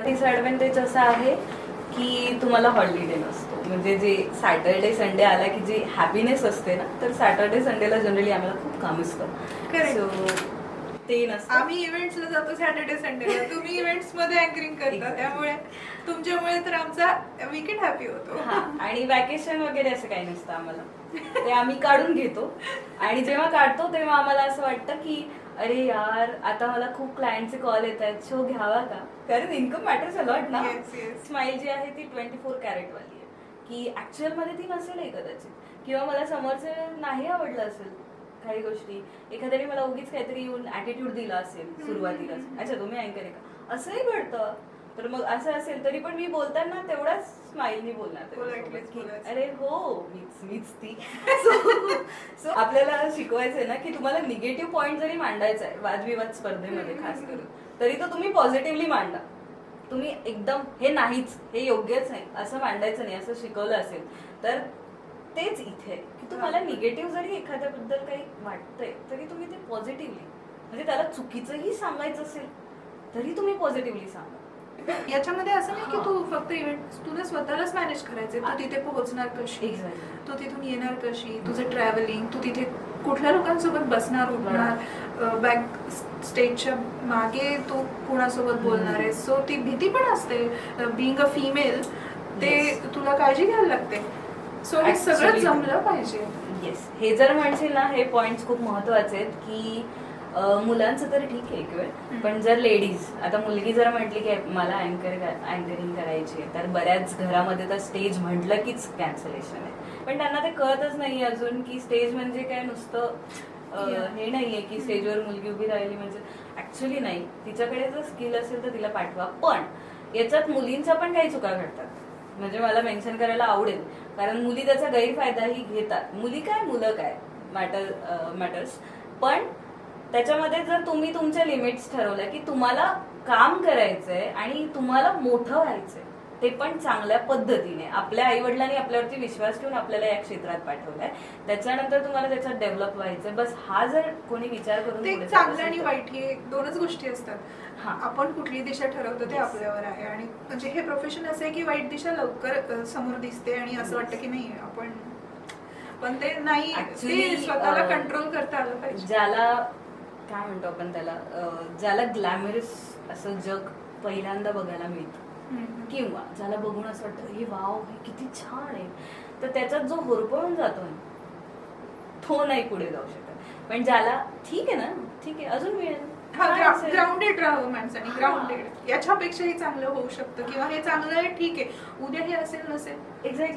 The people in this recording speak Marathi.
डिसएडव्हान्टेज असं आहे की तुम्हाला हॉलिडे नसतो. म्हणजे जे सॅटर्डे संडे आला की जी हॅपीनेस असते ना, तर सॅटर्डे संडेला जनरली आम्हाला खूप काम असतं. सो ते नसतं. आम्ही इव्हेंट्सला जातो सॅटर्डे संडेला, तुम्ही इव्हेंट्स मध्ये अँकरिंग करता, त्यामुळे तुमच्यामुळे तर आमचा वीकेंड हॅपी होतो. आणि वॅकेशन वगैरे असं काही नसतं आम्हाला, ते आम्ही काढून घेतो. आणि जेव्हा काढतो तेव्हा आम्हाला असं वाटतं की अरे यार, आता मला खूप क्लायंटचे कॉल येत आहेत, शो घ्यावा का, कारण इन्कम मॅटर्स अ लॉट ना. स्माइल जी आहे ती 24 कॅरेट वाली आहे, की ऍक्च्युअल मध्ये ती नसेल कदाचित, किंवा मला समोरचे नाही आवडलं असेल काही गोष्टी, एखाद्याने मला उगीच काहीतरी येऊन ऍटिट्यूड दिला असेल सुरुवातीला, अच्छा तुम्ही अँकर आहे का, असंही घडतं. तर मग असं असेल तरी पण मी बोलताना तेवढाच स्माइलनी बोलणार, अरे हो मीच ती. सो आपल्याला शिकवायचंय ना की तुम्हाला निगेटिव्ह पॉइंट जरी मांडायचा आहे वादविवाद स्पर्धेमध्ये खास करून, तरी तो तुम्ही पॉझिटिव्हली मांडा. तुम्ही एकदम हे नाहीच, हे योग्यच नाही असं मांडायचं नाही, असं शिकवलं असेल तर तेच इथे की तुम्हाला निगेटिव्ह जरी एखाद्याबद्दल काही वाटतंय तरी तुम्ही ते पॉझिटिव्हली, म्हणजे त्याला चुकीचंही सांगायचं असेल तरी तुम्ही पॉझिटिव्हली सांगा. याच्यामध्ये असं नाही की तू फक्त इव्हेंट तुला स्वतःलाच मॅनेज करायचे, तू तिथे पोहोचणार कशी, तू तिथून येणार कशी, तुझं ट्रॅव्हलिंग, तू तिथे कुठल्या लोकांसोबत बसणार उठणार, बॅक स्टेजच्या मागे तू कोणासोबत बोलणार आहे. सो ती भीती पण असते, बिंग अ फिमेल ते तुला काळजी घ्यायला लागते. सो हे सगळं जमलं पाहिजे. येस, हे जर म्हणशील ना, हे पॉइंट्स खूप महत्वाचे आहेत की मुलांचं तर ठीक आहे एक वेळ, पण जर लेडीज, आता मुलगी जर म्हटली की मला अँकरिंग करायची आहे, तर बऱ्याच घरामध्ये तर स्टेज म्हटलं कीच कॅन्सलेशन आहे. पण त्यांना ते कळतच नाही अजून की स्टेज म्हणजे काय नुसतं हे नाहीये की स्टेजवर मुलगी उभी राहिली म्हणजे, ऍक्च्युली नाही, तिच्याकडे जर स्किल असेल तर तिला पाठवा. पण याच्यात मुलींच्या पण काही चुका घडतात, म्हणजे मला मेन्शन करायला आवडेल, कारण मुली त्याचा गैरफायदाही घेतात. मुली काय मुलं काय मॅटर्स, पण त्याच्यामध्ये जर तुम्ही तुमच्या लिमिट्स ठरवल्या की तुम्हाला काम करायचंय आणि तुम्हाला मोठं व्हायचंय, ते पण चांगल्या पद्धतीने, आपल्या आई वडिलांनी आपल्यावरती विश्वास ठेवून आपल्याला या क्षेत्रात पाठवलाय, त्याच्यानंतर तुम्हाला त्याच्यात डेव्हलप व्हायचंय, बस हा जर कोणी विचार करून, ते चांगलं आणि वाईट हे दोनच गोष्टी असतात. आपण कुठली दिशा ठरवतो ते आपल्यावर आहे. आणि म्हणजे हे प्रोफेशन असं आहे की वाईट दिशा लवकर समोर दिसते आणि असं वाटतं की नाही आपण, पण ते नाही, ते स्वतःला कंट्रोल करता आलं पाहिजे. ज्याला काय म्हणतो आपण त्याला, ज्याला ग्लॅमरस असं जग पहिल्यांदा बघायला मिळतं, किंवा ज्याला बघून असं वाटतं हे वाव हे किती छान आहे, तर त्याच्यात जो होरपळून जातो तो नाही पुढे जाऊ शकत. पण ज्याला ठीक आहे ना, ठीक आहे अजून मिळेल, ग्राउंडेड राहावं माणसाने, ग्राउंडेड, याच्यापेक्षाही चांगलं होऊ शकतं, किंवा हे चांगलं आहे ठीक आहे, उद्या हे असेल नसेल. एक्झॅक्टली.